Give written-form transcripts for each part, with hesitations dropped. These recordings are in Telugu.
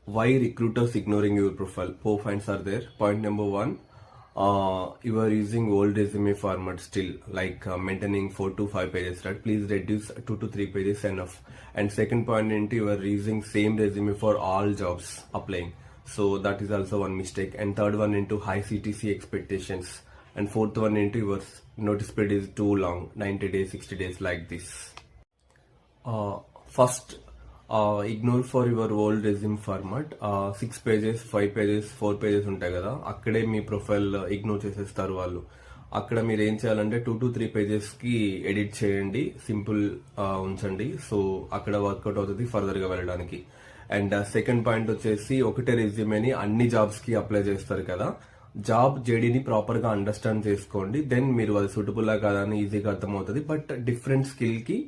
Why recruiters ignoring your profile? Four points are there. Point number one, you are using old resume format still, like maintaining 4 to 5 pages, right? Please reduce 2 to 3 pages enough. And second point into you are using same resume for all jobs applying. So that is also one mistake. And third one into high CTC expectations. And fourth one into your notice period is too long, 90 days, 60 days, like this. First, ignore for your old resume format. 6 pages 5 pages 4 pages ఉంటాయి కదా, అక్కడే మీ ప్రొఫైల్ ఇగ్నోర్ చేసేస్తారు వాళ్ళు. అక్కడ మీరు ఏం చేయాలంటే 2 to 3 pages కి ఎడిట్ చేయండి, సింపుల్ ఉంచండి. సో అక్కడ వర్కౌట్ అవుతుంది ఫర్దర్ గా వెళ్ళడానికి. అండ్ సెకండ్ పాయింట్ వచ్చేసి, ఒకటే రెజ్యూమేని అన్ని జాబ్స్ కి అప్లై చేస్తారు కదా, జాబ్ జేడీని ప్రాపర్ గా అండర్స్టాండ్ చేసుకోండి. దెన్ మీరు అది సూటబుల్ కాదా అని ఈజీగా అర్థమవుతుంది. బట్ డిఫరెంట్ స్కిల్ కి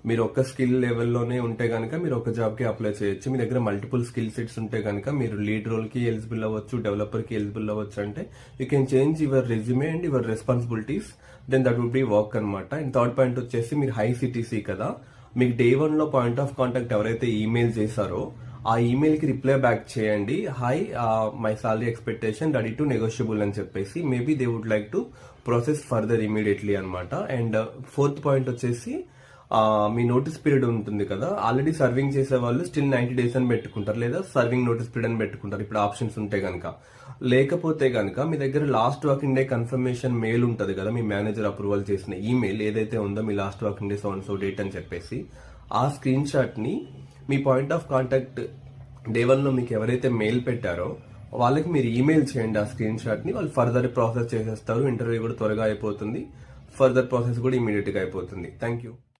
మీరు ఒక స్కిల్ లెవెల్లోనే ఉంటే కనుక మీరు ఒక జాబ్ కి అప్లై చేయొచ్చు. మీ దగ్గర మల్టిపుల్ స్కిల్ సెట్స్ ఉంటే కనుక మీరు లీడ్ రోల్ కి ఎలిజిబుల్ అవ్వచ్చు, డెవలపర్ కి ఎలిజిబుల్ అవ్వచ్చు. అంటే you can change your resume and your responsibilities, then that would be work అనమాట. అండ్ థర్డ్ పాయింట్ వచ్చేసి, మీరు హై సిటీసీ కదా, మీకు డే 1 లో పాయింట్ ఆఫ్ కాంటాక్ట్ ఎవరైతే ఈమెయిల్ చేశారో ఆ ఈమెయిల్ కి రిప్లై బ్యాక్ చేయండి, hi my salary expectation ready to negotiable అని చెప్పేసి. Maybe they would like to process further immediately అనమాట. అండ్ ఫోర్త్ పాయింట్ వచ్చేసి, మీ నోటీస్ పీరియడ్ ఉంటుంది కదా, ఆల్రెడీ సర్వింగ్ చేసే వాళ్ళు స్టిల్ 90 days అని పెట్టుకుంటారు, లేదా సర్వింగ్ నోటీస్ పీరియడ్ అని పెట్టుకుంటారు. ఇప్పుడు ఆప్షన్స్ ఉంటే కనుక, లేకపోతే కనుక మీ దగ్గర last working day confirmation mail ఉంటుంది కదా, మీ మేనేజర్ అప్రూవల్ చేసిన ఈమెయిల్ ఏదైతే ఉందో, మీ last working day so date అని చెప్పేసి, ఆ స్క్రీన్ షాట్ ని మీ పాయింట్ ఆఫ్ కాంటాక్ట్ డే 1 లో మీకు ఎవరైతే మెయిల్ పెట్టారో వాళ్ళకి మీరు ఈమెయిల్ చేయండి. ఆ స్క్రీన్ షాట్ ని వాళ్ళు ఫర్దర్ ప్రాసెస్ చేసేస్తారు. ఇంటర్వ్యూ కూడా త్వరగా అయిపోతుంది, ఫర్దర్ ప్రాసెస్ కూడా ఇమీడియట్ గా అయిపోతుంది. Thank you.